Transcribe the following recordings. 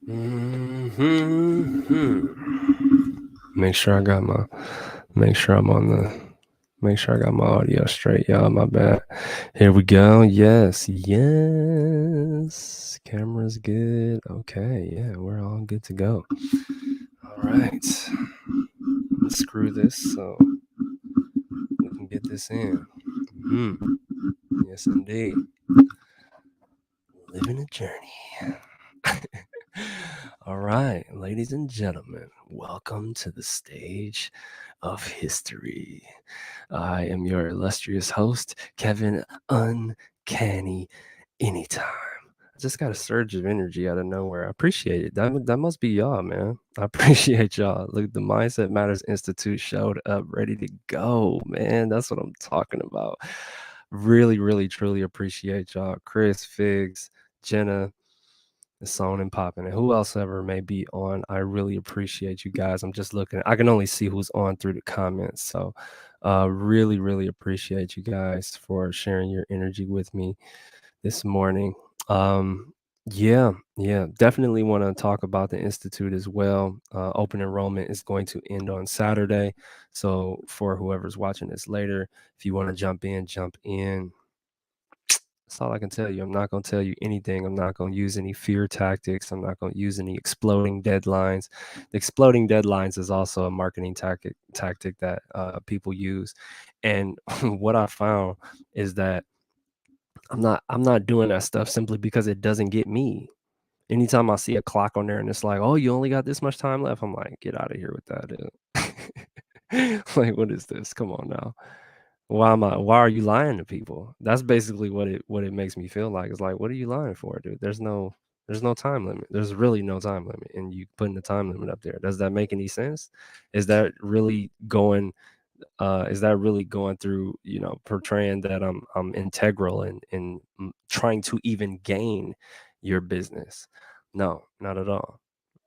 Make sure I got my, make sure I'm on the, make sure I got my audio straight, y'all. My bad. Here we go. Yes. Camera's good. Okay. Yeah, we're all good to go. All right. Let's screw this so we can get this in. Yes, indeed. Living a journey. All right, ladies and gentlemen, welcome to the stage of history. I am your illustrious host, Kevin Uncanny Anytime. I just got a surge of energy out of nowhere. I appreciate it. That must be y'all, man. I appreciate y'all. Look, the Mindset Matters Institute showed up ready to go, man. That's what I'm talking about. Really, really, truly appreciate y'all. Chris, Figs, Jenna, it's on and popping. And who else ever may be on, I really appreciate you guys. I'm just looking. I can only see who's on through the comments. So really, really appreciate you guys for sharing your energy with me this morning. Yeah, definitely want to talk about the Institute as well. Open enrollment is going to end on Saturday. So for whoever's watching this later, if you want to jump in, jump in. That's all I can tell you. I'm not going to tell you anything. I'm not going to use any fear tactics. I'm not going to use any exploding deadlines. The exploding deadlines is also a marketing tactic that people use. And what I found is that I'm not doing that stuff simply because it doesn't get me. Anytime I see a clock on there and it's like, oh, you only got this much time left, I'm like, get out of here with that. Like, what is this? Come on now. Why are you lying to people? That's basically what it makes me feel like. It's like, what are you lying for, dude? There's no time limit. There's really no time limit. And you putting the time limit up there. Does that make any sense? Is that really going through, portraying that I'm integral in trying to even gain your business? No, not at all.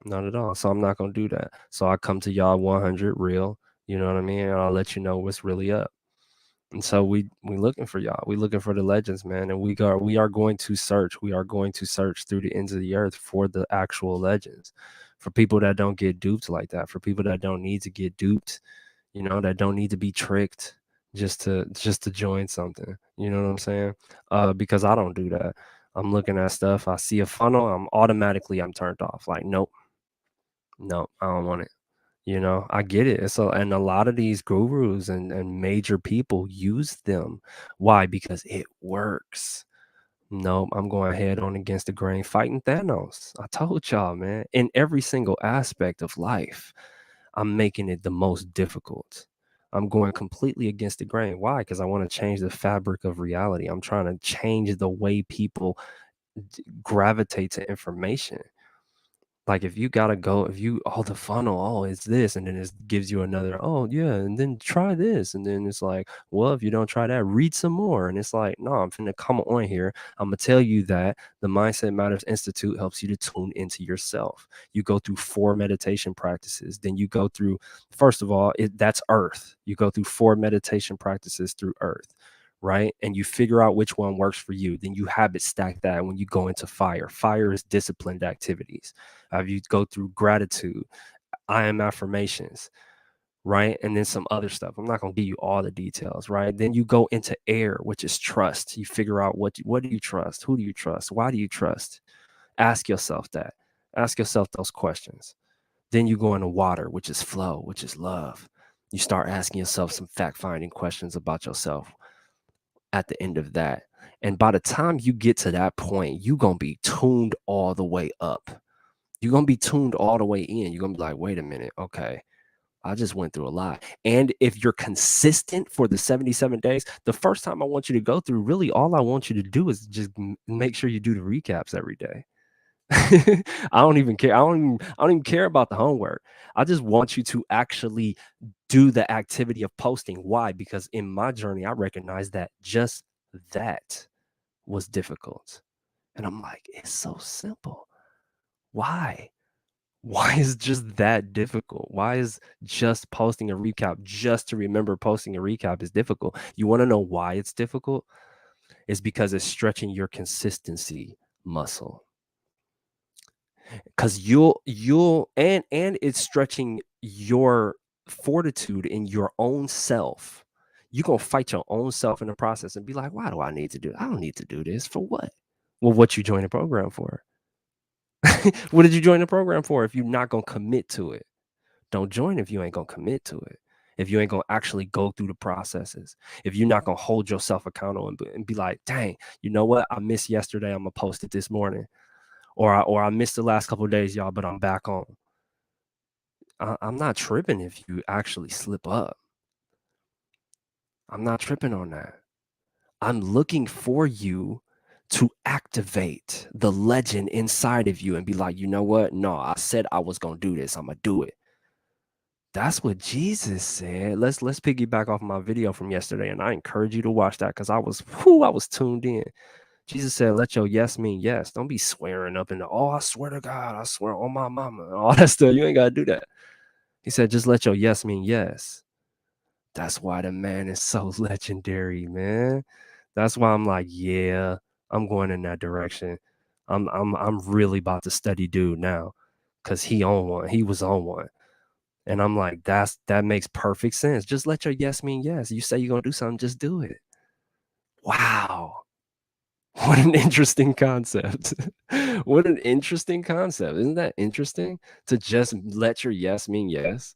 Not at all. So I'm not gonna do that. So I come to y'all 100 real, you know what I mean? And I'll let you know what's really up. And so we looking for y'all. We looking for the legends, man. And we are going to search. We are going to search through the ends of the earth for the actual legends, for people that don't get duped like that, for people that don't need to get duped, that don't need to be tricked just to join something. You know what I'm saying? Because I don't do that. I'm looking at stuff. I see a funnel. I'm turned off. Like, nope, I don't want it. I get it. And a lot of these gurus and major people use them. Why? Because it works. No, I'm going head on against the grain, fighting Thanos. I told y'all, man. In every single aspect of life, I'm making it the most difficult. I'm going completely against the grain. Why? Because I want to change the fabric of reality. I'm trying to change the way people gravitate to information. Like, if you gotta go, if you, oh, the funnel, oh, it's this, and then it gives you another, oh yeah, and then try this, and then it's like, well, if you don't try that, read some more, and it's like, no, I'm finna come on here. I'm gonna tell you that the Mindset Matters Institute helps you to tune into yourself. You go through 4 meditation practices, then you go through, first of all, that's Earth. You go through 4 meditation practices through Earth. Right. And you figure out which one works for you. Then you habit stack that when you go into fire. Fire is disciplined activities. You go through gratitude, I am affirmations, right? And then some other stuff. I'm not going to give you all the details, right? Then you go into air, which is trust. You figure out what do you trust? Who do you trust? Why do you trust? Ask yourself that. Ask yourself those questions. Then you go into water, which is flow, which is love. You start asking yourself some fact-finding questions about yourself at the end of that. And by the time you get to that point, you're going to be tuned all the way up. You're going to be tuned all the way in. You're going to be like, wait a minute. Okay. I just went through a lot. And if you're consistent for the 77 days, the first time I want you to go through, really all I want you to do is just make sure you do the recaps every day. I don't even care. I don't even care about the homework. I just want you to actually do the activity of posting. Why? Because in my journey, I recognized that just that was difficult. And I'm like, it's so simple. Why? Why is just that difficult? Why is just posting a recap, just to remember posting a recap, is difficult? You want to know why it's difficult? It's because it's stretching your consistency muscle. because you'll, and it's stretching your fortitude in your own self. You're gonna fight your own self in the process and be like, why do I need to do it? I don't need to do this. For what? Well, what you join the program for? What did you join the program for if you're not gonna commit to it? Don't join if you ain't gonna commit to it. If you ain't gonna actually go through the processes, if you're not gonna hold yourself accountable and be like, dang, you know what? I missed yesterday. I'm gonna post it this morning. Or I missed the last couple of days, y'all, but I'm back on. I'm not tripping if you actually slip up. I'm not tripping on that. I'm looking for you to activate the legend inside of you and be like, you know what? No, I said I was gonna do this. I'm gonna do it. That's what Jesus said. Let's piggyback off my video from yesterday, and I encourage you to watch that because I was tuned in. Jesus said, let your yes mean yes. Don't be swearing up in the, oh, I swear to God, I swear on my mama, and all that stuff. You ain't got to do that. He said, just let your yes mean yes. That's why the man is so legendary, man. That's why I'm like, yeah, I'm going in that direction. I'm really about to study dude now because he on one. He was on one. And I'm like, that makes perfect sense. Just let your yes mean yes. You say you're gonna do something, just do it. Wow. What an interesting concept. What an interesting concept. Isn't that interesting? To just let your yes mean yes.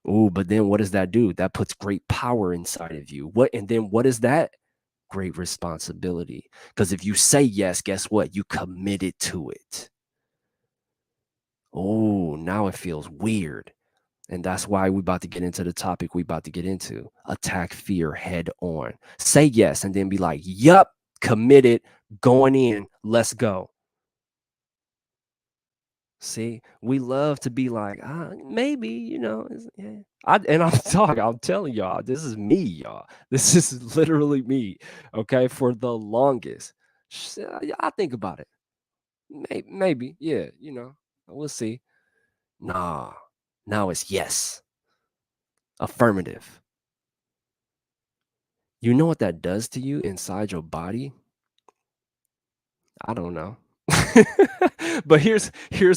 Oh, but then what does that do? That puts great power inside of you. And then what is that? Great responsibility. Because if you say yes, guess what? You committed to it. Oh, now it feels weird. And that's why we're about to get into the topic we're about to get into. Attack fear head on. Say yes and then be like, yup, committed, going in, let's go. See, we love to be like, maybe, yeah. I'm telling y'all, this is me, y'all. This is literally me. Okay. For the longest. I think about it. Maybe, yeah, we'll see. Nah, now it's yes. Affirmative. You know what that does to you inside your body? I don't know. But here's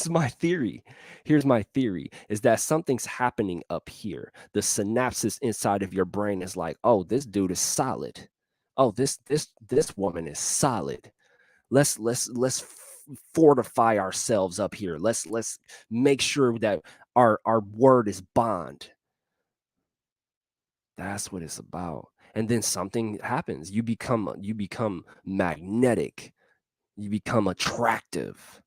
my theory. Here's my theory is that something's happening up here. The synapses inside of your brain is like, "Oh, this dude is solid. Oh, this woman is solid. Let's fortify ourselves up here. Let's make sure that our word is bond." That's what it's about. And then something happens. You become magnetic. You become attractive.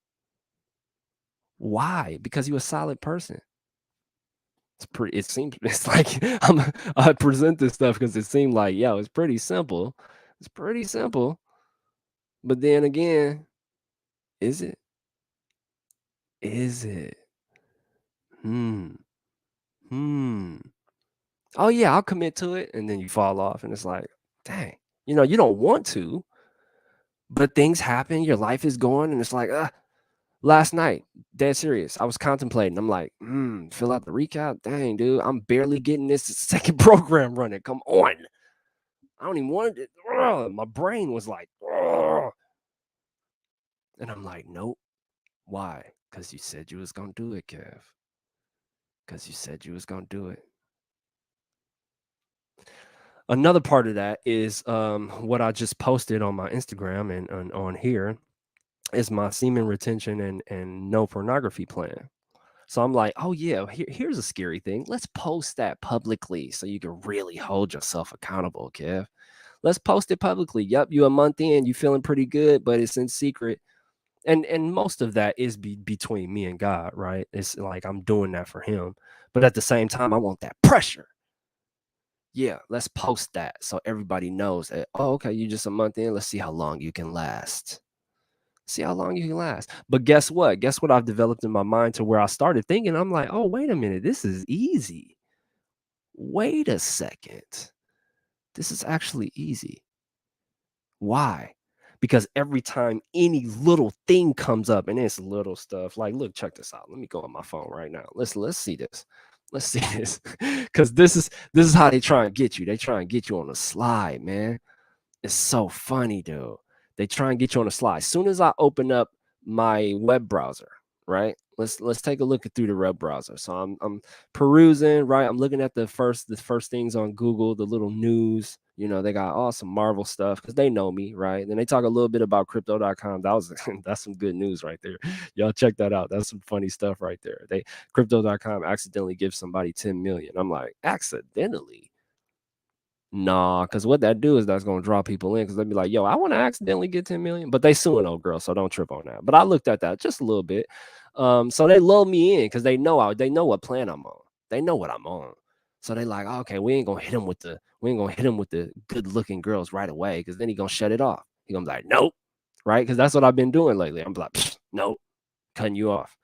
Why? Because you're a solid person. It seems it's like I present this stuff because it seemed like, yo, it's pretty simple. It's pretty simple. But then again, is it? Is it? Hmm. Hmm. Oh yeah, I'll commit to it. And then you fall off and it's like, dang, you don't want to, but things happen, your life is going, and it's like, last night, dead serious, I was contemplating. I'm like, fill out the recap. Dang, dude, I'm barely getting this second program running. Come on. I don't even want it. My brain was like, ugh. And I'm like, nope. Why? Because you said you was going to do it, Kev. Because you said you was going to do it. Another part of that is what I just posted on my Instagram and on here is my semen retention and no pornography plan. So I'm like, oh yeah, here's a scary thing. Let's post that publicly so you can really hold yourself accountable, Kev. Let's post it publicly. Yep, you a month in, you feeling pretty good, but it's in secret. And most of that is between me and God, right? It's like I'm doing that for him. But at the same time, I want that pressure. Yeah, let's post that so everybody knows that, oh, okay, you just a month in. Let's see how long you can last. See how long you can last. But guess what? Guess what I've developed in my mind to where I started thinking, I'm like, oh, wait a minute. This is easy. Wait a second. This is actually easy. Why? Because every time any little thing comes up, and it's little stuff like, look, check this out. Let me go on my phone right now. Let's see this. Let's see this. Because this is how they try and get you. They try and get you on the slide, man. It's so funny, dude. They try and get you on the slide. As soon as I open up my web browser, right? Let's take a look through the web browser. So I'm perusing, right? I'm looking at the first things on Google, the little news. You know, they got awesome Marvel stuff because they know me, right? Then they talk a little bit about crypto.com. That was that's some good news right there. Y'all check that out. That's some funny stuff right there. They crypto.com accidentally gives somebody 10 million. I'm like, accidentally? Nah, because what that do is that's gonna draw people in because they'll be like, yo, I want to accidentally get 10 million, but they suing old girl, so don't trip on that. But I looked at that just a little bit. So they lull me in because they know what plan I'm on. They know what I'm on. So they like, okay, we ain't gonna hit him with the good looking girls right away because then he gonna shut it off. He gonna be like, nope, right? Because that's what I've been doing lately. I'm like, nope, cutting you off.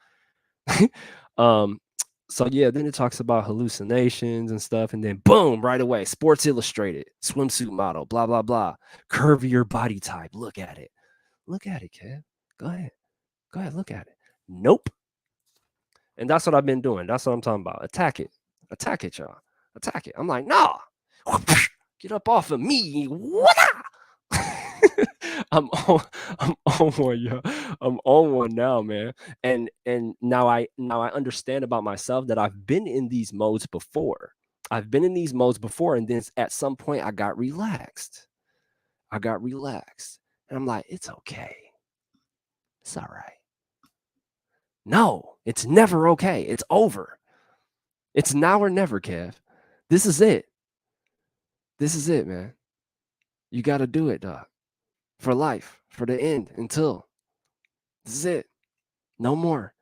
um, so yeah, then it talks about hallucinations and stuff, and then boom, right away, Sports Illustrated, swimsuit model, blah blah blah, curvier body type. Look at it, Kev. Go ahead, look at it. Nope. And that's what I've been doing. That's what I'm talking about. Attack it, y'all. Attack it. I'm like, nah, get up off of me. I'm on, I'm on one, yo. I'm on one now, man. And now I understand about myself that I've been in these modes before. And then at some point I got relaxed. And I'm like, it's okay. It's all right. No, it's never okay. It's over. It's now or never, Kev. This is it. Man. You got to do it, dog. For life, for the end, until. This is it. No more.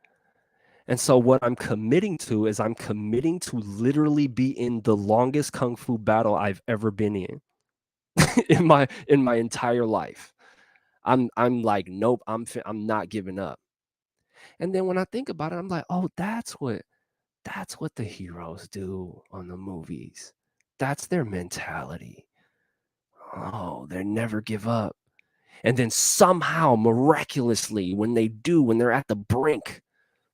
And so what I'm committing to is I'm committing to literally be in the longest kung fu battle I've ever been in in my entire life. I'm like, nope, I'm not giving up. And then when I think about it, I'm like, oh, that's what the heroes do on the movies. That's their mentality. Oh, they never give up. And then somehow, miraculously, when they're at the brink,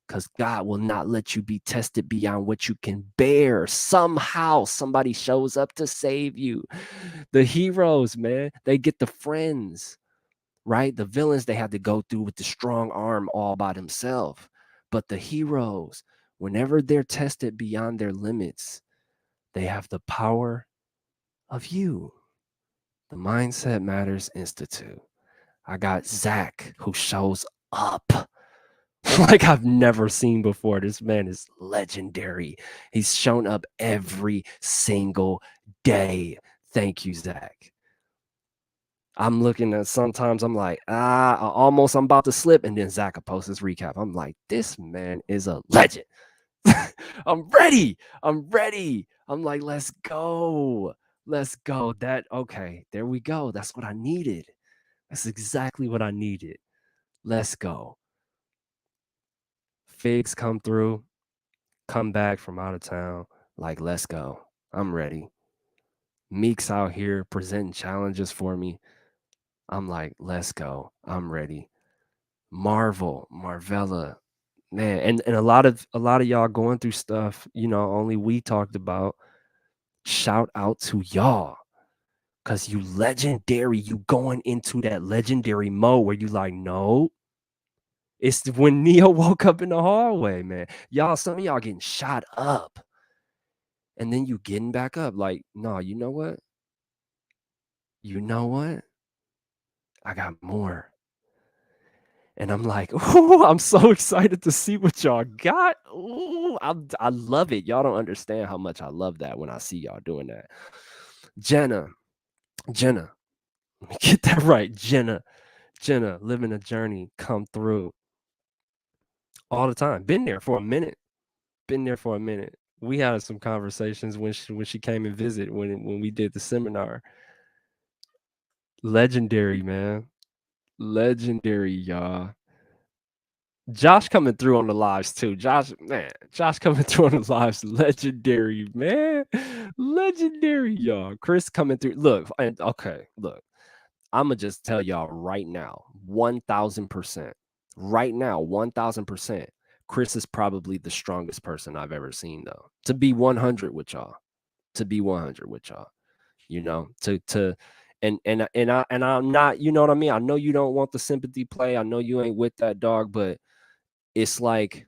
because God will not let you be tested beyond what you can bear. Somehow somebody shows up to save you. The heroes, man, they get the friends, right? The villains they have to go through with the strong arm all by themselves. But the heroes, whenever they're tested beyond their limits, they have the power of you. The Mindset Matters Institute. I got Zach who shows up like I've never seen before. This man is legendary. He's shown up every single day. Thank you, Zach. I'm looking at sometimes I'm like, I'm about to slip. And then Zach will post his recap. I'm like, this man is a legend. I'm ready. I'm like, let's go. Okay, there we go. That's what I needed. That's exactly what I needed. Let's go. Figs come through, come back from out of town. Like, let's go. I'm ready. Meek's out here presenting challenges for me. I'm like, let's go. I'm ready. Marvella, man, and a lot of y'all going through stuff, only we talked about. Shout out to y'all. Cause you legendary, you going into that legendary mode where you like, no. It's when Neo woke up in the hallway, man. Y'all, some of y'all getting shot up. And then you getting back up. Like, no, you know what? I got more. And I'm like, ooh, I'm so excited to see what y'all got. Ooh, I love it. Y'all don't understand how much I love that when I see y'all doing that. Jenna, let me get that right. Jenna, living a journey, come through all the time. Been there for a minute. We had some conversations when she came and visit when we did the seminar. Legendary, man. Legendary, y'all. Josh coming through on the lives too. Josh coming through on the lives. Legendary, man. Legendary, y'all. Chris coming through. Look. I'ma just tell y'all right now, 1000%. Right now, 1000%. Chris is probably the strongest person I've ever seen, though. To be 100 with y'all. You know, to And I'm not, you know what I mean? I know you don't want the sympathy play. I know you ain't with that dog, but it's like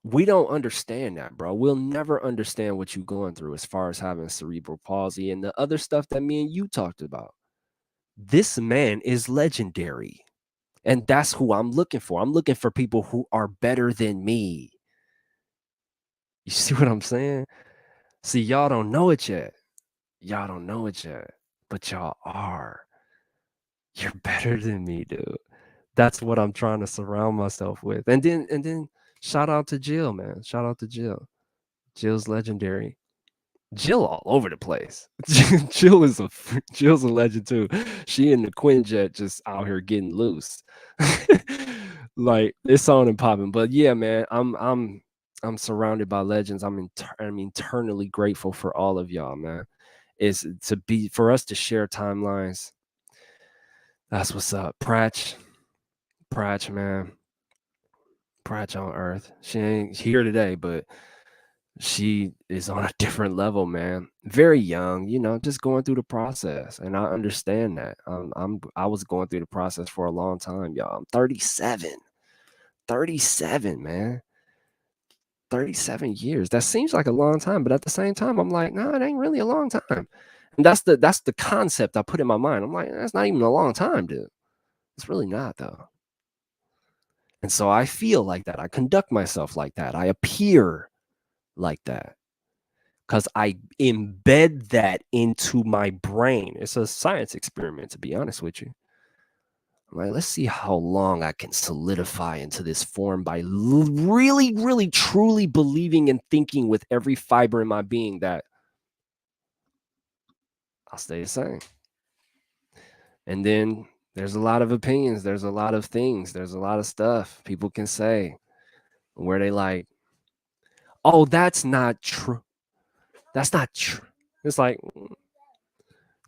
we don't understand that, bro. We'll never understand what you're going through as far as having cerebral palsy and the other stuff that me and you talked about. This man is legendary. And that's who I'm looking for. I'm looking for people who are better than me. You see what I'm saying? See, y'all don't know it yet. Y'all don't know it yet, but y'all are. You're better than me, dude. That's what I'm trying to surround myself with. And then shout out to Jill, man. Shout out to Jill. Jill's legendary. Jill all over the place. Jill's a legend too. She and the Quinjet just out here getting loose. Like it's on and popping. But yeah, man, I'm surrounded by legends. I'm eternally grateful for all of y'all, man. Is to be for us to share timelines. That's what's up. Pratch, man. Pratch on Earth. She ain't here today, but she is on a different level, man. Very young, just going through the process, and I understand that. I was going through the process for a long time, y'all. I'm 37, 37, man. 37 years. That seems like a long time, but at the same time, I'm like, no, it ain't really a long time. And that's the concept I put in my mind. I'm like, that's not even a long time, dude. It's really not, though. And so I feel like that. I conduct myself like that. I appear like that because I embed that into my brain. It's a science experiment, to be honest with you. I'm like, let's see how long I can solidify into this form by really, really, truly believing and thinking with every fiber in my being that I'll stay the same. And then there's a lot of opinions. There's a lot of things. There's a lot of stuff people can say where they like, oh, that's not true. That's not true. It's like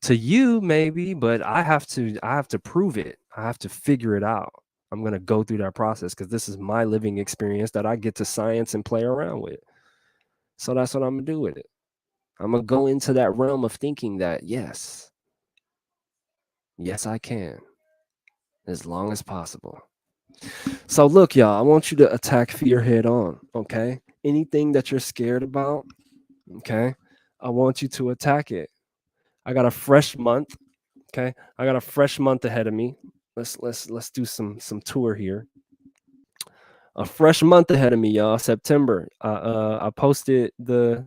to you maybe, but I have to prove it. I have to figure it out. I'm going to go through that process because this is my living experience that I get to science and play around with. So that's what I'm going to do with it. I'm going to go into that realm of thinking that yes, I can, as long as possible. So look, y'all, I want you to attack fear head on, okay? Anything that you're scared about, okay? I want you to attack it. I got a fresh month, okay? I got a fresh month ahead of me. Let's do some tour here. A fresh month ahead of me, y'all. September. I posted the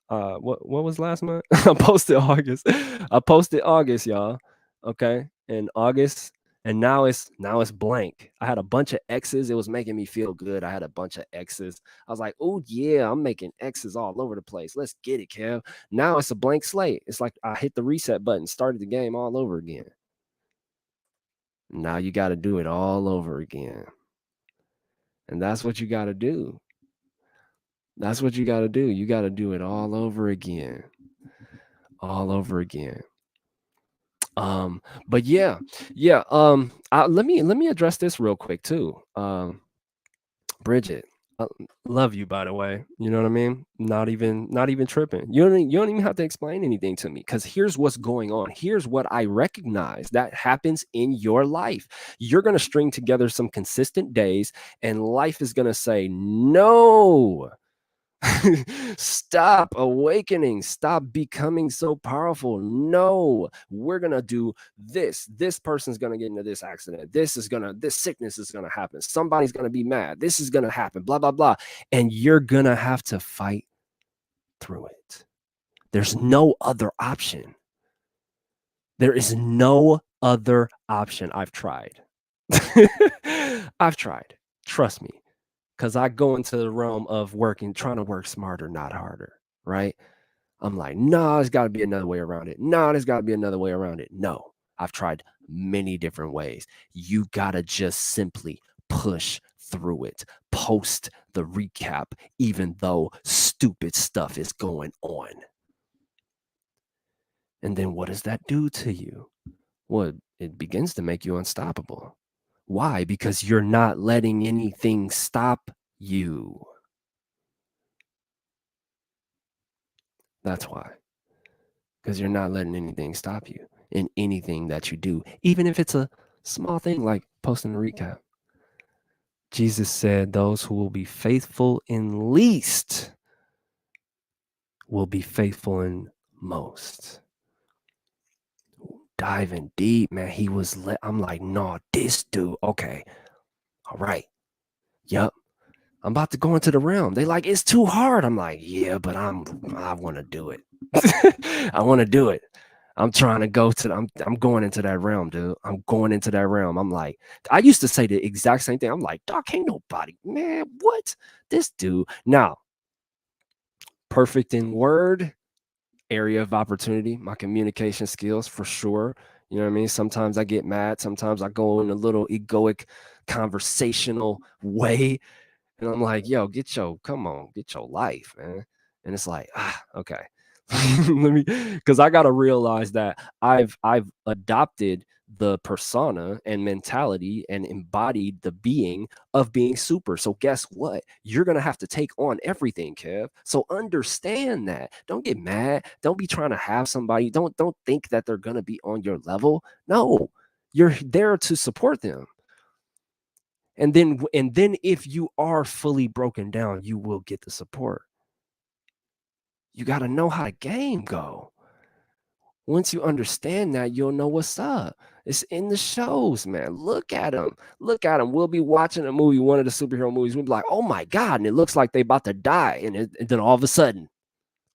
what was last month? I posted August. I posted August, y'all. Okay. And August, and now it's blank. I had a bunch of X's. It was making me feel good. I had a bunch of X's. I was like, oh yeah, I'm making X's all over the place. Let's get it, Kev. Now it's a blank slate. It's like I hit the reset button, started the game all over again. Now you got to do it all over again. And that's what you got to do. That's what you got to do. You got to do it all over again. All over again. But yeah. Let me address this real quick too. Bridget, I love you, by the way. You know what I mean? Not even tripping. You don't even have to explain anything to me because here's what's going on. Here's what I recognize that happens in your life. You're gonna string together some consistent days, and life is gonna say no. Stop awakening. Stop becoming so powerful. No, we're going to do this. This person's going to get into this accident. This sickness is going to happen. Somebody's going to be mad. This is going to happen, blah, blah, blah. And you're going to have to fight through it. There's no other option. There is no other option. I've tried. I've tried. Trust me. Because I go into the realm of trying to work smarter, not harder, right? I'm like, no, there's got to be another way around it. No, there's got to be another way around it. No, I've tried many different ways. You got to just simply push through it. Post the recap, even though stupid stuff is going on. And then what does that do to you? Well, it begins to make you unstoppable. Why? Because you're not letting anything stop you. That's why. Because you're not letting anything stop you. in anything that you do, even if it's a small thing like posting a recap. Jesus said those who will be faithful in least will be faithful in most. Diving deep, man. I'm like, no, this dude, okay, all right, yep, I'm about to go into the realm. They like, it's too hard. I'm like, yeah, but I want to do it. I want to do it. I'm trying to go to, I'm going into that realm, dude. I'm going into that realm. I'm like, I used to say the exact same thing. I'm like, Doc, ain't nobody, man, what? This dude. Now, perfect in word, area of opportunity, my communication skills for sure. You know what I mean? Sometimes I get mad. Sometimes I go in a little egoic conversational way. And I'm like, yo, come on, get your life, man. And it's like, okay. Let me, because I gotta realize that I've adopted the persona and mentality and embodied the being of being super. So guess what? You're gonna have to take on everything, Kev. So understand that. Don't get mad. Don't be trying to have somebody. Don't think that they're gonna be on your level. No, you're there to support them. And then if you are fully broken down, you will get the support. You got to know how the game go. Once you understand that, you'll know what's up. It's in the shows, man. Look at them. Look at them. We'll be watching a movie, one of the superhero movies. We'll be like, oh my God. And it looks like they about to die. And then all of a sudden,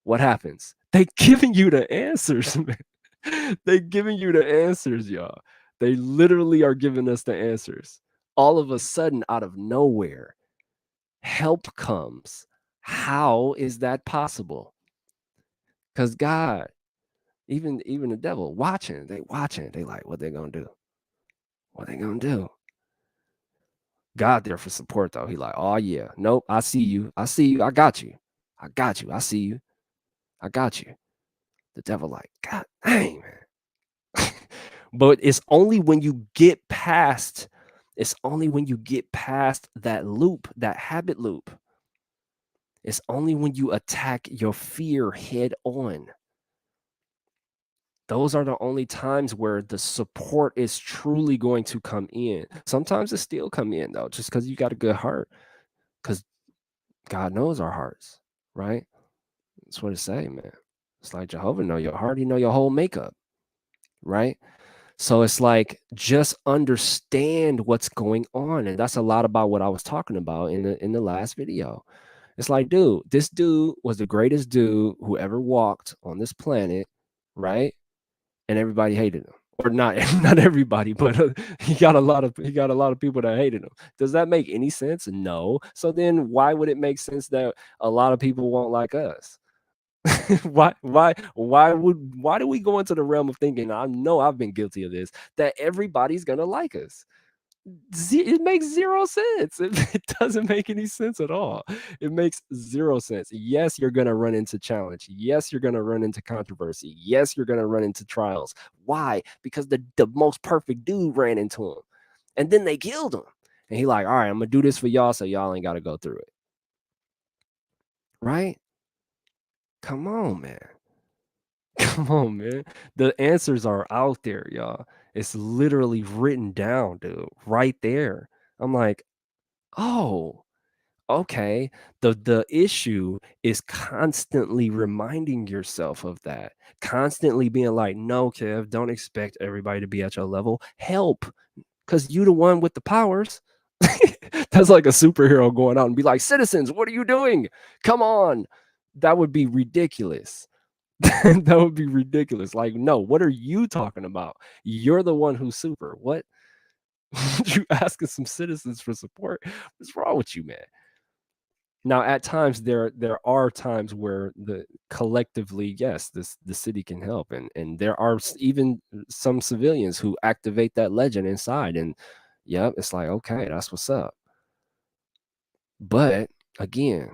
what happens? They giving you the answers, man. They giving you the answers, y'all. They literally are giving us the answers. All of a sudden, out of nowhere, help comes. How is that possible? Because God, even the devil, watching, they like, what they gonna do? What they gonna do? God there for support though. He like, oh yeah, nope, I see you, I got you, I see you, I got you. The devil like, God dang, man. But it's only when you get past, that loop, that habit loop. It's only when you attack your fear head on. Those are the only times where the support is truly going to come in. Sometimes it still come in though, just because you got a good heart. Because God knows our hearts, right? That's what it say, man. It's like Jehovah know your heart, he know your whole makeup, right? So it's like just understand what's going on. And that's a lot about what I was talking about in the last video. It's like, dude, this dude was the greatest dude who ever walked on this planet, right? And everybody hated him, or not not everybody, but he got a lot of people that hated him. Does that make any sense? No. So then why would it make sense that a lot of people won't like us? Why do we go into the realm of thinking, I know I've been guilty of this, that everybody's gonna like us? It makes zero sense. It doesn't make any sense at all. It makes zero sense. Yes, you're going to run into challenge. Yes, you're going to run into controversy. Yes, you're going to run into trials. Why? Because the most perfect dude ran into him. And then they killed him. And he like, all right, I'm going to do this for y'all so y'all ain't got to go through it. Right? Come on, man. Come on, man. The answers are out there, y'all. It's literally written down, dude, right there. I'm like, oh, okay. The issue is constantly reminding yourself of that. Constantly being like, no, Kev, don't expect everybody to be at your level. Help, because you the one with the powers. That's like a superhero going out and be like, citizens, what are you doing? Come on. That would be ridiculous. That would be ridiculous. Like, no, what are you talking about? You're the one who's super. What? You asking some citizens for support? What's wrong with you, man? Now, at times there are times where the collectively, yes, the city can help, and there are even some civilians who activate that legend inside, and yeah, it's like, okay, that's what's up. But again,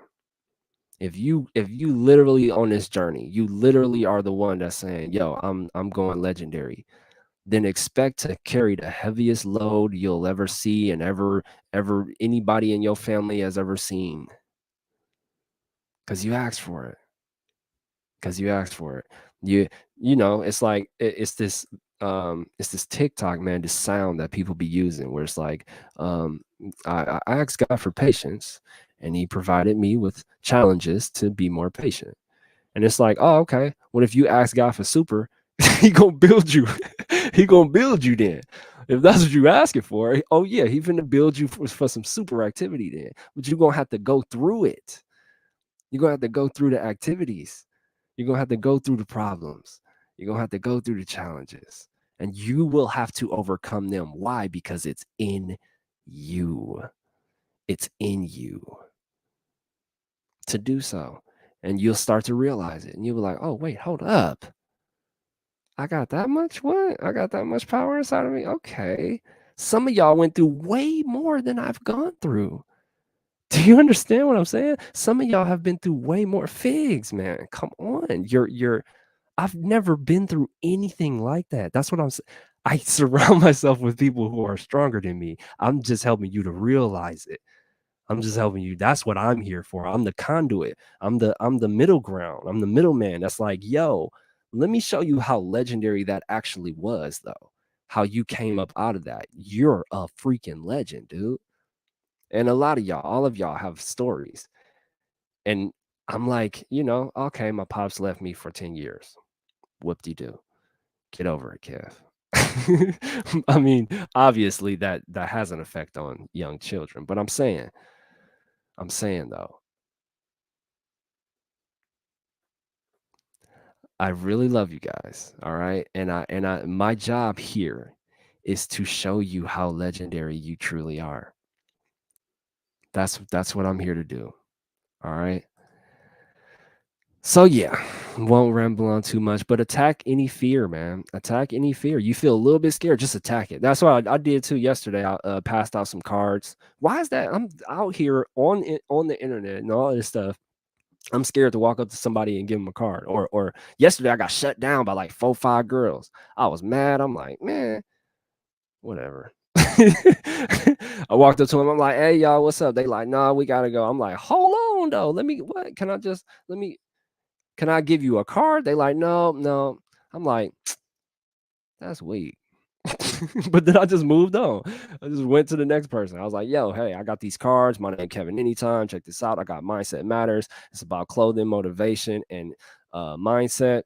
if you literally on this journey, you literally are the one that's saying, yo, I'm going legendary, then expect to carry the heaviest load you'll ever see and ever anybody in your family has ever seen. Because you asked for it. You it's like it's this TikTok, man, this sound that people be using where it's like, um, I asked God for patience, and He provided me with challenges to be more patient. And it's like, oh, okay. What if you ask God for super? He gonna build you. He gonna build you then. If that's what you asking for, oh yeah, he finna build you for some super activity then. But you're gonna have to go through it. You're gonna have to go through the activities. You're gonna have to go through the problems. You're gonna have to go through the challenges. And you will have to overcome them. Why? Because it's in you. It's in you to do so. And you'll start to realize it. And you'll be like, oh, wait, hold up. I got that much what? I got that much power inside of me? Okay. Some of y'all went through way more than I've gone through. Do you understand what I'm saying? Some of y'all have been through way more figs, man. Come on. I've never been through anything like that. That's what I'm saying. I surround myself with people who are stronger than me. I'm just helping you to realize it. I'm just helping you. That's what I'm here for. I'm the conduit. I'm the middle ground. I'm the middleman. That's like, yo, let me show you how legendary that actually was, though. How you came up out of that. You're a freaking legend, dude. And a lot of y'all, all of y'all have stories. And I'm like, okay, my pops left me for 10 years. Whoop-de-doo. Get over it, Kev. I mean, obviously that has an effect on young children, but I'm saying though, I really love you guys. All right. And my job here is to show you how legendary you truly are. That's what I'm here to do. All right. So yeah, won't ramble on too much, but attack any fear, man. Attack any fear. You feel a little bit scared, just attack it. That's what I did too yesterday. I passed out some cards. Why is that? I'm out here on the internet and all this stuff. I'm scared to walk up to somebody and give them a card. Or yesterday I got shut down by like 4, 5 girls. I was mad. I'm like, man, whatever. I walked up to them. I'm like, hey y'all, what's up? They like, nah, we gotta go. I'm like, hold on though. Let me what? Can I give you a card? They like, no, no. I'm like, that's weak. But then I just moved on. I just went to the next person. I was like, yo, hey, I got these cards. My name KvinAnytime. Check this out. I got Mindset Matters. It's about clothing, motivation, and mindset.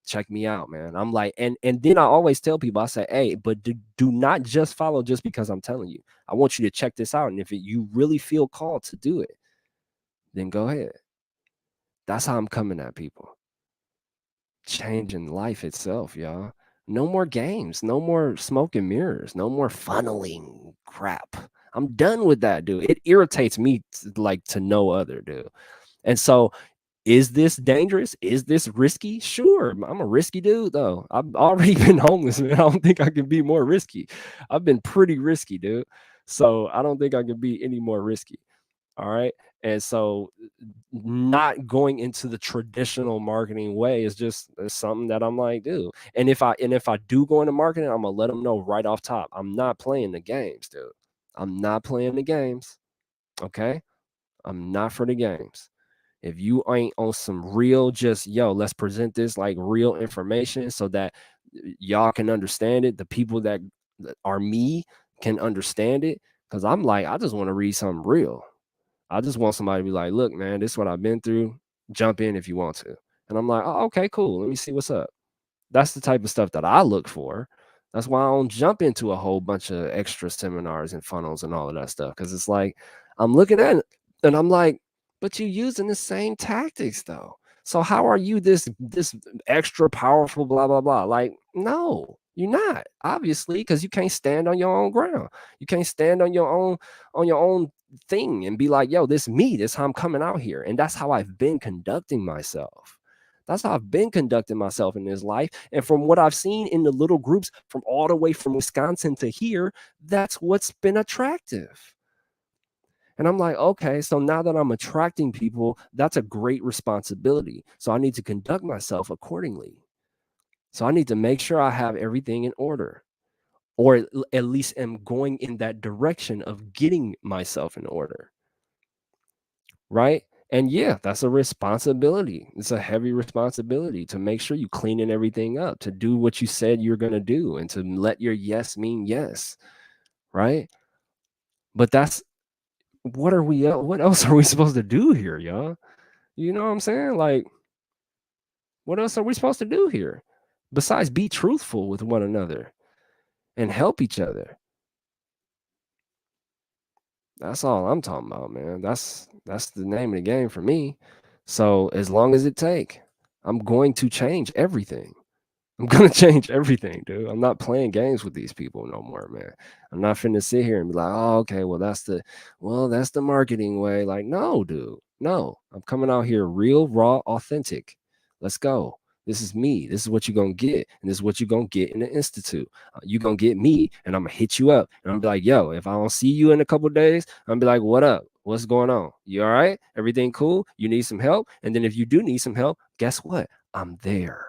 Check me out, man. I'm like, and then I always tell people, I say, hey, but do not just follow just because I'm telling you. I want you to check this out. And if you really feel called to do it, then go ahead. That's how I'm coming at people. Changing life itself, y'all. No more games, no more smoke and mirrors, no more funneling crap. I'm done with that, dude. It irritates me like to no other, dude. And so, is this dangerous? Is this risky? Sure. I'm a risky dude, though. I've already been homeless, man. I don't think I can be more risky. I've been pretty risky, dude. So, I don't think I can be any more risky. All right. And so not going into the traditional marketing way is just something that I'm like, dude. And if I do go into marketing, I'm gonna let them know right off top. I'm not playing the games, dude. I'm not playing the games. Okay. I'm not for the games. If you ain't on some real, just let's present this like real information so that y'all can understand it. The people that are me can understand it. Cause I'm like, I just want to read something real. I just want somebody to be like, look, man, this is what I've been through. Jump in if you want to. And I'm like, oh, okay, cool. Let me see what's up. That's the type of stuff that I look for. That's why I don't jump into a whole bunch of extra seminars and funnels and all of that stuff. Cause it's like, I'm looking at it and I'm like, but you're using the same tactics though. So how are you this extra powerful, blah, blah, blah? Like, no, you're not, obviously, because you can't stand on your own ground. You can't stand on your own thing and be like, yo, this me, this how I'm coming out here. And that's how I've been conducting myself. That's how I've been conducting myself in this life. And from what I've seen in the little groups from all the way from Wisconsin to here, that's what's been attractive. And I'm like, okay, so now that I'm attracting people, that's a great responsibility. So I need to conduct myself accordingly. So I need to make sure I have everything in order, or at least am going in that direction of getting myself in order. Right. And yeah, that's a responsibility. It's a heavy responsibility to make sure you cleaning everything up, to do what you said you're gonna do, and to let your yes mean yes, right? But that's what else are we supposed to do here, y'all? You know what I'm saying? Like, what else are we supposed to do here besides be truthful with one another and help each other? That's all I'm talking about, man. That's the name of the game for me. So as long as it take, I'm going to change everything. I'm gonna change everything, dude. I'm not playing games with these people no more, man. I'm not finna sit here and be like, oh, okay, that's the marketing way. Like, no, dude. No. I'm coming out here real, raw, authentic. Let's go. This is me. This is what you're gonna get, and this is what you're gonna get in the institute. You're gonna get me, and I'm gonna hit you up, and I'm be like, yo, if I don't see you in a couple days, I'm be like, what up? What's going on? You all right? Everything cool? You need some help? And then if you do need some help, guess what? I'm there.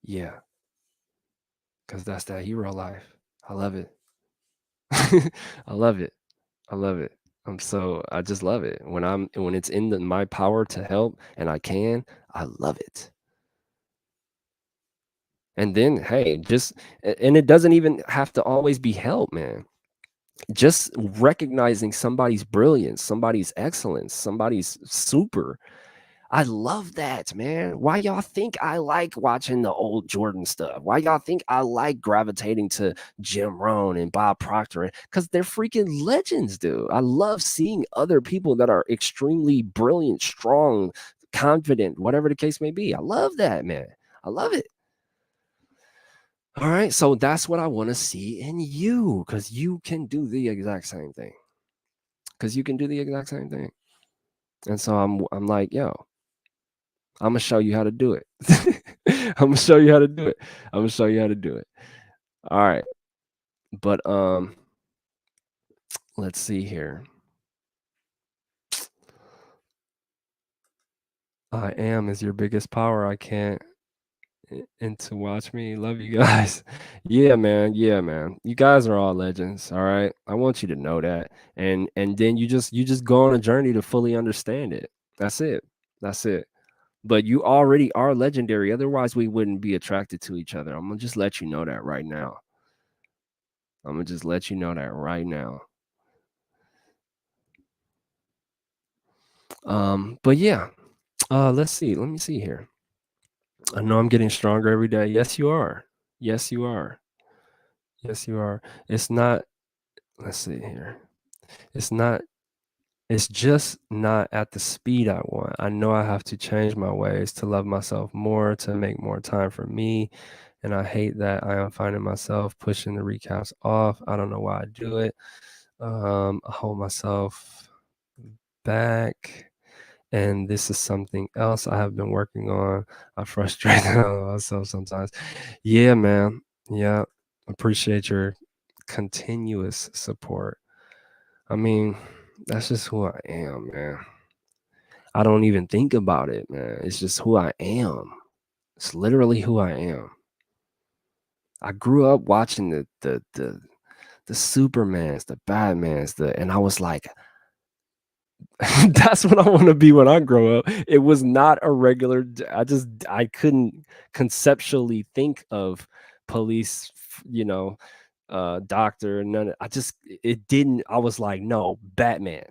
Yeah, because that's that hero life. I love it. I love it. I love it. I just love it. When it's in my power to help and I can, I love it. And then, hey, and it doesn't even have to always be help, man. Just recognizing somebody's brilliance, somebody's excellence, somebody's super. I love that, man. Why y'all think I like watching the old Jordan stuff? Why y'all think I like gravitating to Jim Rohn and Bob Proctor? Because they're freaking legends, dude. I love seeing other people that are extremely brilliant, strong, confident, whatever the case may be. I love that, man. I love it. All right. So that's what I want to see in you, because you can do the exact same thing. Because you can do the exact same thing. And so I'm like, yo, I'm gonna show you how to do it. I'm gonna show you how to do it. I'm gonna show you how to do it. All right. But let's see here. I am is your biggest power. I can't and to watch me. Love you guys. Yeah, man. Yeah, man. You guys are all legends. All right. I want you to know that. And then you just go on a journey to fully understand it. That's it. That's it. But you already are legendary. Otherwise, we wouldn't be attracted to each other. I'm gonna just let you know that right now. I'm gonna just let you know that right now. But yeah, let's see. Let me see here. I know I'm getting stronger every day. Yes, you are. Yes, you are. Yes, you are. It's not, let's see here. It's not, it's just not at the speed I want. I know I have to change my ways to love myself more, to make more time for me. And I hate that I am finding myself pushing the recaps off. I don't know why I do it. I hold myself back. And this is something else I have been working on. I frustrate myself sometimes. Yeah, man. Yeah. Appreciate your continuous support. I mean, that's just who I am, man. I don't even think about it, man. It's just who I am. It's literally who I am. I grew up watching the Supermans, the Batmans, and I was like, that's what I want to be when I grow up. It was not a regular. I couldn't conceptually think of police, doctor. I just it didn't. I was like, no, Batman.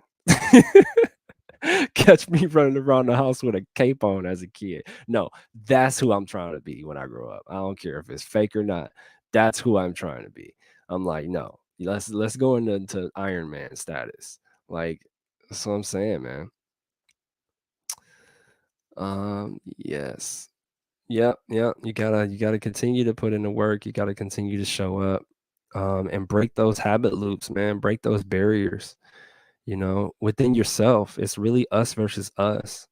Catch me running around the house with a cape on as a kid. No, that's who I'm trying to be when I grow up. I don't care if it's fake or not. That's who I'm trying to be. I'm like, no, let's go into Iron Man status. Like, that's what I'm saying, man. Yes. Yep, yep. You gotta continue to put in the work. You gotta continue to show up, and break those habit loops, man. Break those barriers, within yourself. It's really us versus us.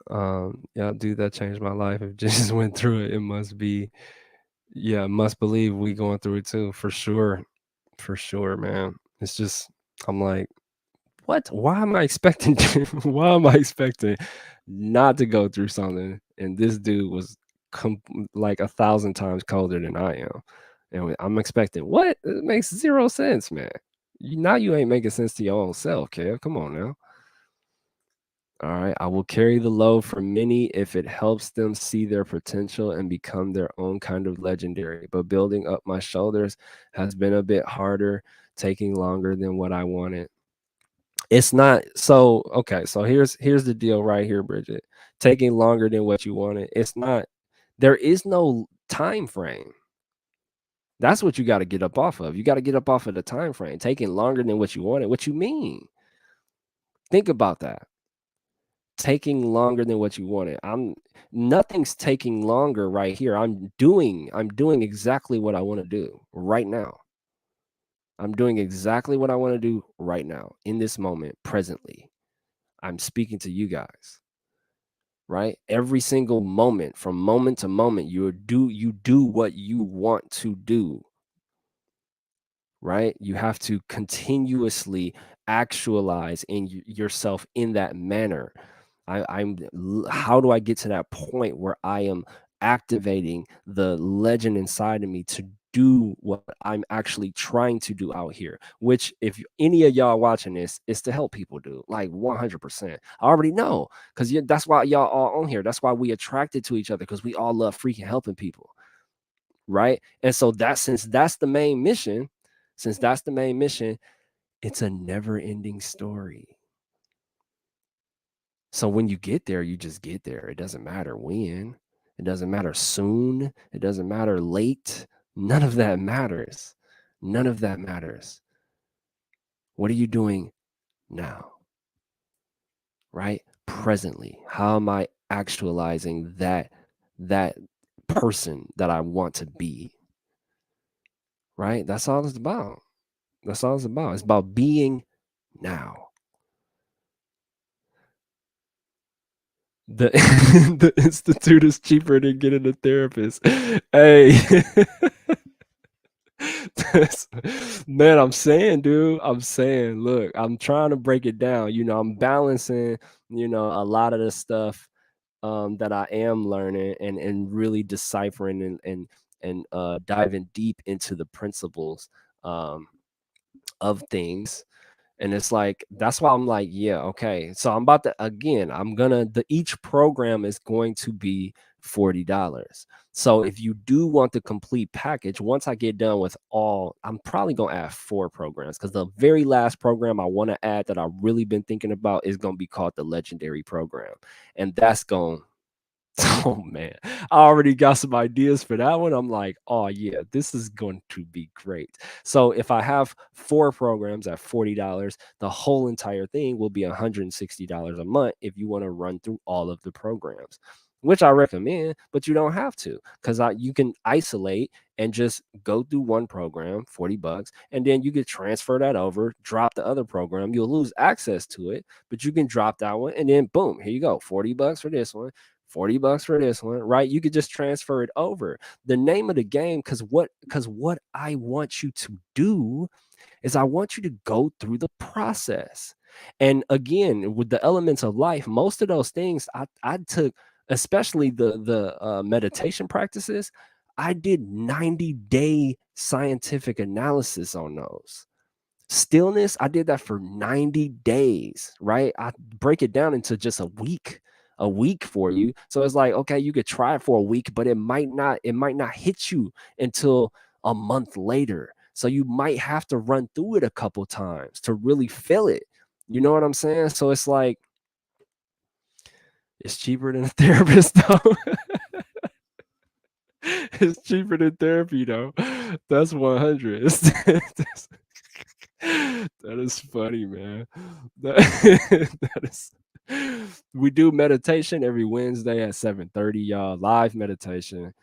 Yeah, dude, that changed my life. If Jesus went through it, it must be, yeah, must believe we going through it too, for sure. For sure, man. It's just, I'm like, what? Why am I expecting why am I expecting not to go through something? And this dude was like 1,000 times colder than I am. And I'm expecting what? It makes zero sense, man. now you ain't making sense to your own self, Kev. Come on now. All right. I will carry the load for many if it helps them see their potential and become their own kind of legendary. But building up my shoulders has been a bit harder, taking longer than what I wanted. It's not so okay. So here's the deal right here, Bridget. Taking longer than what you wanted. It's not, there is no time frame. That's what you got to get up off of. You got to get up off of the time frame. Taking longer than what you wanted. What you mean? Think about that. Taking longer than what you wanted. Nothing's taking longer right here. I'm doing exactly what I want to do right now. I'm doing exactly what I want to do right now in this moment, presently. I'm speaking to you guys, right? Every single moment, from moment to moment, you do what you want to do, right? You have to continuously actualize in yourself in that manner. How do I get to that point where I am activating the legend inside of me to do what I'm actually trying to do out here? Which, if any of y'all watching this, is to help people do, like 100%. I already know, because that's why y'all all on here. That's why we attracted to each other, because we all love freaking helping people, right? And so since that's the main mission, it's a never-ending story. So when you get there, you just get there. It doesn't matter when. It doesn't matter soon. It doesn't matter late. None of that matters. None of that matters. What are you doing now? Right? Presently. How am I actualizing that person that I want to be? Right? That's all it's about. That's all it's about. It's about being now. The the institute is cheaper than getting a therapist. Hey. Man, I'm saying, dude, look, I'm trying to break it down. I'm balancing, a lot of the stuff that I am learning, and really deciphering, and diving deep into the principles of things. And it's like, that's why I'm like, yeah, okay. So I'm about to, again, each program is going to be $40. So if you do want the complete package, once I get done with all, I'm probably going to add 4 programs, because the very last program I want to add that I've really been thinking about is going to be called the Legendary Program. And that's going, oh man, I already got some ideas for that one. I'm like, oh yeah, this is going to be great. So if I have 4 programs at $40, the whole entire thing will be $160 a month if you want to run through all of the programs, which I recommend, but you don't have to, because you can isolate and just go through one program, $40, and then you can transfer that over, drop the other program. You'll lose access to it, but you can drop that one, and then boom, here you go, $40 for this one, $40 for this one, right? You could just transfer it over. The name of the game, because what I want you to do is I want you to go through the process. And again, with the elements of life, most of those things I took, especially the meditation practices, I did 90-day scientific analysis on those. Stillness, I did that for 90 days, right? I break it down into just a week for you. So it's like, okay, you could try it for a week, but it might not hit you until a month later. So you might have to run through it a couple times to really feel it. You know what I'm saying? So it's like, it's cheaper than a therapist, though. It's cheaper than therapy, though. That's 100. That is funny, man. That is. We do meditation every Wednesday at 7:30, y'all. Live meditation.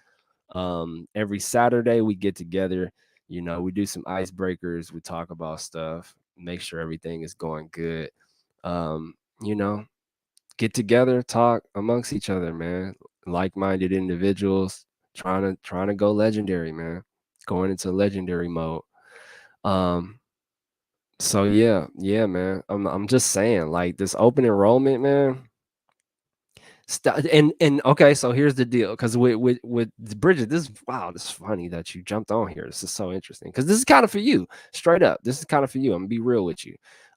Every Saturday we get together. We do some icebreakers. We talk about stuff. Make sure everything is going good. Um, you know, get together, talk amongst each other, man. Like-minded individuals trying to go legendary, man. Going into legendary mode. So yeah, man. I'm just saying, like, this open enrollment, man. Stop, and okay, so here's the deal, because with Bridget, this wow, this is funny that you jumped on here. This is so interesting because this is kind of for you, straight up. This is kind of for you. I'm gonna be real with you.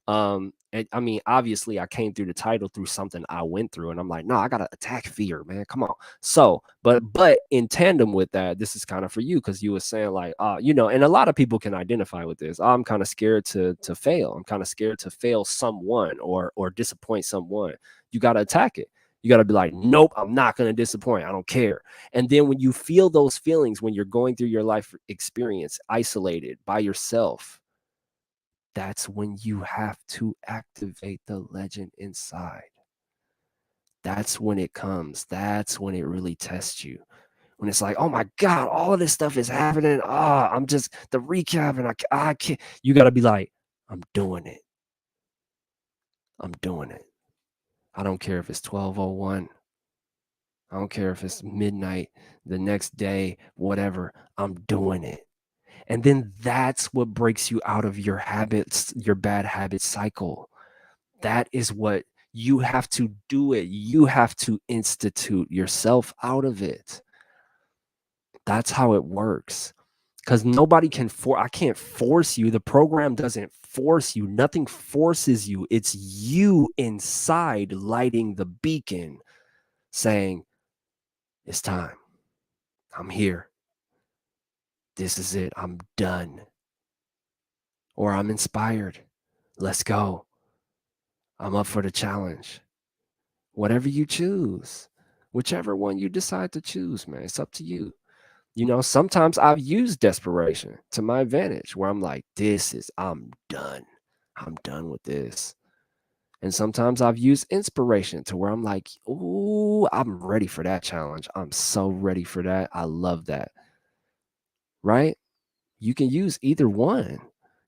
I mean, obviously, I came through the title through something I went through, and I'm like, no, I gotta attack fear, man. Come on. So, but in tandem with that, this is kind of for you because you were saying like, and a lot of people can identify with this. I'm kind of scared to fail. I'm kind of scared to fail someone or disappoint someone. You gotta attack it. You got to be like, nope, I'm not going to disappoint. I don't care. And then when you feel those feelings, when you're going through your life experience, isolated by yourself, that's when you have to activate the legend inside. That's when it comes. That's when it really tests you. When it's like, oh my God, all of this stuff is happening. I'm just the recap and I can't. You got to be like, I'm doing it. I'm doing it. I don't care if it's 12:01. I don't care if it's midnight, the next day, whatever. I'm doing it. And then that's what breaks you out of your habits, your bad habit cycle. That is what you have to do it. You have to institute yourself out of it. That's how it works. Because nobody can I can't force you. The program doesn't force you. Nothing forces you. It's you inside lighting the beacon saying, it's time. I'm here. This is it. I'm done. Or I'm inspired. Let's go. I'm up for the challenge. Whatever you choose, whichever one you decide to choose, man, it's up to you. Sometimes I've used desperation to my advantage where I'm like, I'm done. I'm done with this. And sometimes I've used inspiration to where I'm like, ooh, I'm ready for that challenge. I'm so ready for that. I love that. Right? You can use either one.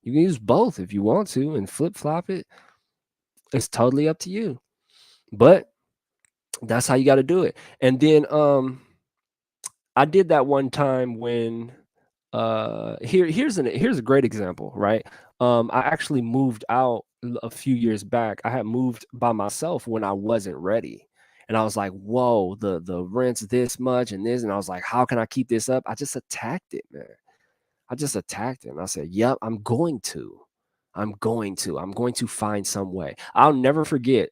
You can use both if you want to and flip flop it. It's totally up to you. But that's how you got to do it. And then I did that one time when here's a great example, right? I actually moved out a few years back. I had moved by myself when I wasn't ready. And I was like, whoa, the rent's this much and this. And I was like, how can I keep this up? I just attacked it, man. I just attacked it. And I said, yep, I'm going to. I'm going to find some way. I'll never forget.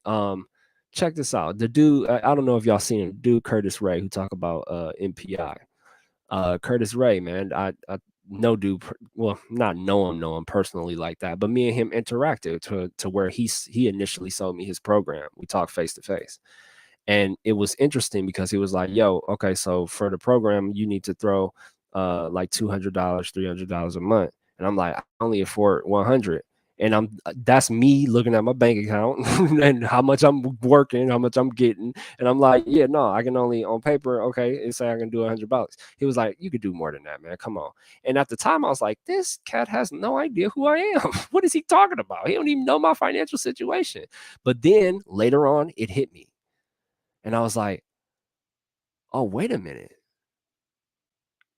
Check this out. The dude, I don't know if y'all seen him, dude Curtis Ray, who talk about MPI. Curtis Ray, man. I know dude, well, not know him personally like that, but me and him interacted to where he initially sold me his program. We talked face to face. And it was interesting because he was like, yo, okay, so for the program, you need to throw like $200, $300 a month. And I'm like, I only afford 100. And that's me looking at my bank account and how much I'm working, how much I'm getting. And I'm like, yeah, no, I can only on paper, okay, it's say I can do $100. He was like, you could do more than that, man. Come on. And at the time I was like, this cat has no idea who I am. What is he talking about? He don't even know my financial situation. But then later on, it hit me. And I was like, oh, wait a minute.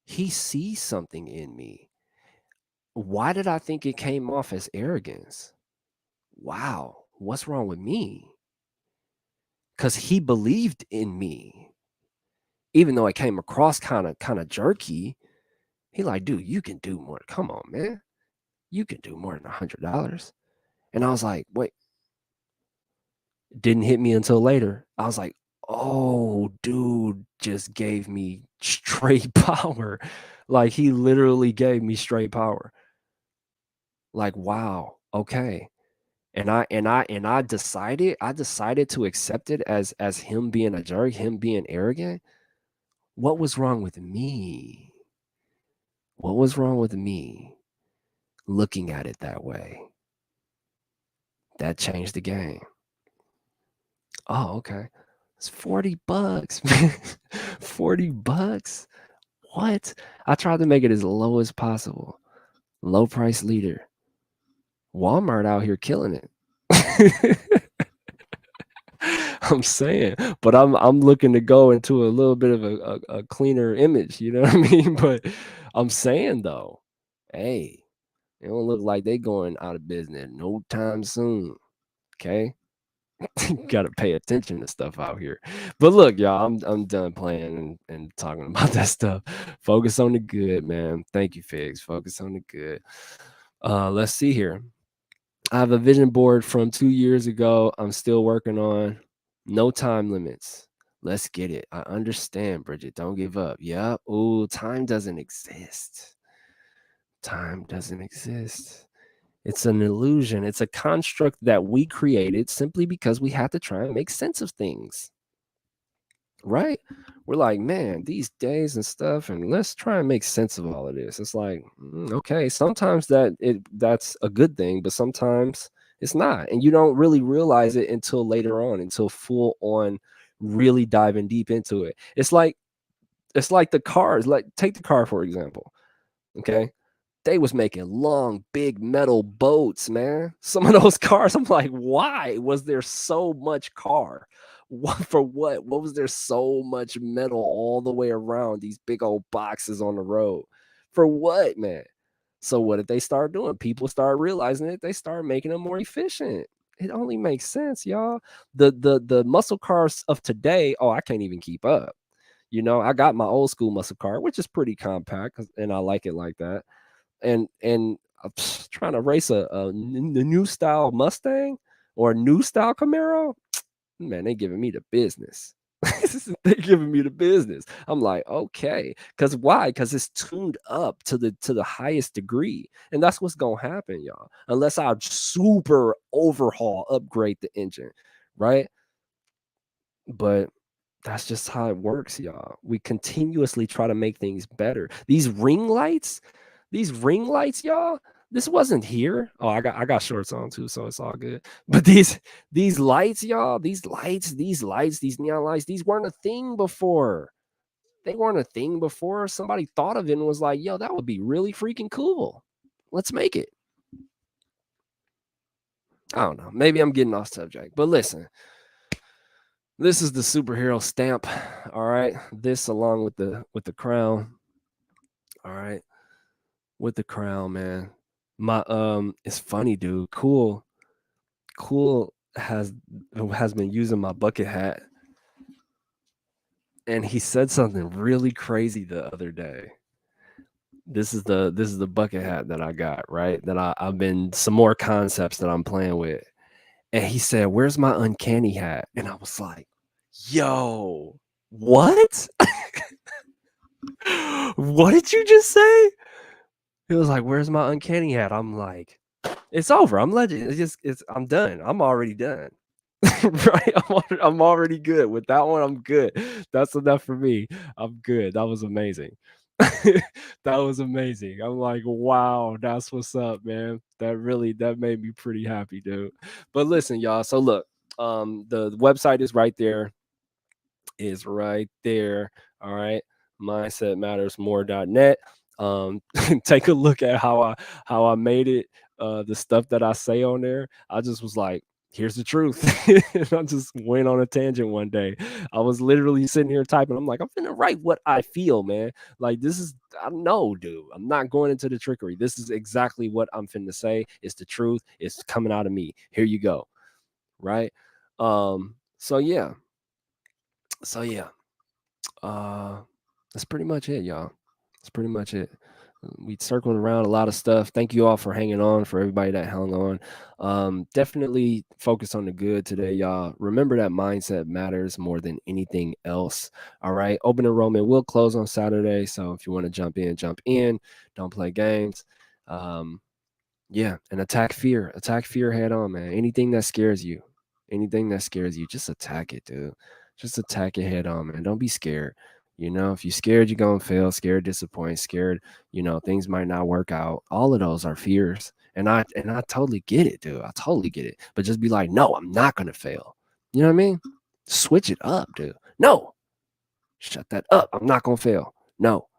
He sees something in me. Why did I think it came off as arrogance? Wow, what's wrong with me? Because he believed in me. Even though it came across kind of jerky, he like, dude, you can do more. Come on, man. You can do more than $100. And I was like, wait, didn't hit me until later. I was like, oh, dude just gave me straight power. Like he literally gave me straight power. Like, wow, okay. And I decided to accept it as him being a jerk, him being arrogant. What was wrong with me? What was wrong with me looking at it that way? That changed the game. Oh, okay. It's $40, man. $40. What? I tried to make it as low as possible. Low price leader. Walmart out here killing it. I'm saying, but I'm looking to go into a little bit of a cleaner image, you know what I mean? But I'm saying though, hey, it don't look like they going out of business no time soon. Okay. Gotta pay attention to stuff out here. But look, y'all, I'm done playing and talking about that stuff. Focus on the good, man. Thank you, Figs. Focus on the good. Let's see here. I have a vision board from 2 years ago. I'm still working on. No time limits. Let's get it. I understand, Bridget. Don't give up. Yeah. Ooh, time doesn't exist. Time doesn't exist. It's an illusion. It's a construct that we created simply because we had to try and make sense of things. Right? We're like, man, these days and stuff, and let's try and make sense of all of this. It's like, okay, sometimes that's a good thing, but sometimes it's not. And you don't really realize it until later on, until full on really diving deep into it. It's like the cars. Like, take the car, for example. Okay. They was making long, big metal boats, man. Some of those cars, I'm like, why was there so much car? What for what? What was there so much metal all the way around these big old boxes on the road? For what, man? So what did they start doing? People start realizing it. They start making them more efficient. It only makes sense, y'all. The muscle cars of today, oh, I can't even keep up. I got my old school muscle car, which is pretty compact, and I like it like that. And I'm trying to race a new style Mustang or a new style Camaro. Man, they giving me the business. They giving me the business. I'm like, okay, because why? Because it's tuned up to the highest degree, and that's what's gonna happen, y'all. Unless I super overhaul, upgrade the engine, right? But that's just how it works, y'all. We continuously try to make things better. These ring lights, y'all. This wasn't here. Oh, I got shorts on too, so it's all good. But these lights, y'all, these neon lights, these weren't a thing before. They weren't a thing before. Somebody thought of it and was like, yo, that would be really freaking cool. Let's make it. I don't know. Maybe I'm getting off subject. But listen, this is the superhero stamp. All right. This along with the crown. All right. With the crown, man. It's funny, dude. Cool has been using my bucket hat, and he said something really crazy the other day. This is the bucket hat that I got, right? That I've been some more concepts that I'm playing with. And he said, "Where's my uncanny hat?" And I was like, "Yo, what? What did you just say?" He was like, "Where's my uncanny hat?" I'm like, "It's over. I'm legend. I'm done. I'm already done." Right? I'm already good. With that one, I'm good. That's enough for me. I'm good. That was amazing. That was amazing. I'm like, wow, that's what's up, man. That made me pretty happy, dude. But listen, y'all. So look, the website is right there. All right. Mindsetmattersmore.net. Take a look at how I made it. The stuff that I say on there. I just was like, here's the truth. And I just went on a tangent one day. I was literally sitting here typing. I'm like, I'm gonna write what I feel, man. Like, this is, I know, dude. I'm not going into the trickery. This is exactly what I'm finna say. It's the truth. It's coming out of me. Here you go. Right. So yeah. So yeah. Uh, that's pretty much it, y'all. That's pretty much it. We circled around a lot of stuff. Thank you all for hanging on, for everybody that hung on. Definitely focus on the good today, y'all. Remember that mindset matters more than anything else. All right. Open enrollment will close on Saturday. So if you want to jump in, jump in. Don't play games. Yeah, and attack fear. Attack fear head on, man. Anything that scares you, just attack it, dude. Just attack it head on, man. Don't be scared. If you're scared, you're gonna fail, scared, disappoint, scared, things might not work out. All of those are fears. And I totally get it, dude. I totally get it. But just be like, no, I'm not gonna fail. You know what I mean? Switch it up, dude. No, shut that up. I'm not gonna fail. No.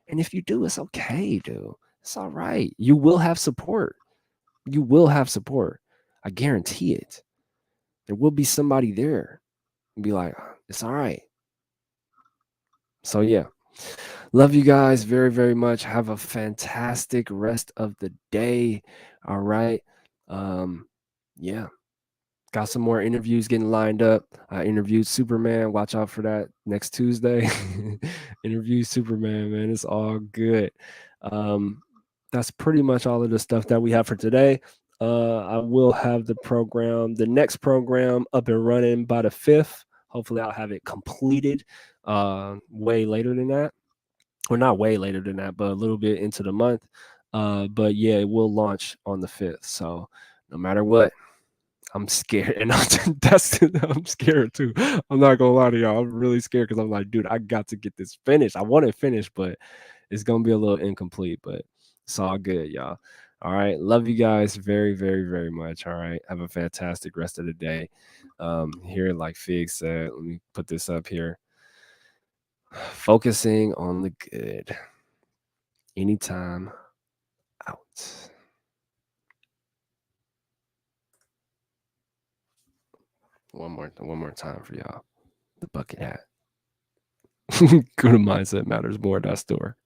And if you do, it's okay, dude. It's all right. You will have support. You will have support. I guarantee it. There will be somebody there and be like, it's all right. So, yeah. Love you guys very, very much. Have a fantastic rest of the day. All right. Yeah. got some more interviews getting lined up. I interviewed Superman. Watch out for that next Tuesday. Interview Superman, man. It's all good. That's pretty much all of the stuff that we have for today. I will have the next program up and running by the 5th. Hopefully I'll have it completed way later than that. Or not way later than that, but a little bit into the month. But yeah, it will launch on the 5th. So no matter what, I'm scared, and I'm scared too. I'm not gonna lie to y'all. I'm really scared because I'm like, dude, I got to get this finished. I want it finished, but it's gonna be a little incomplete. But it's all good, y'all. All right, love you guys very, very, very much. All right, have a fantastic rest of the day. Here, like Fig said, let me put this up here. Focusing on the good. Anytime out. One more time for y'all. The bucket hat. Go to Mindset Matters More.store.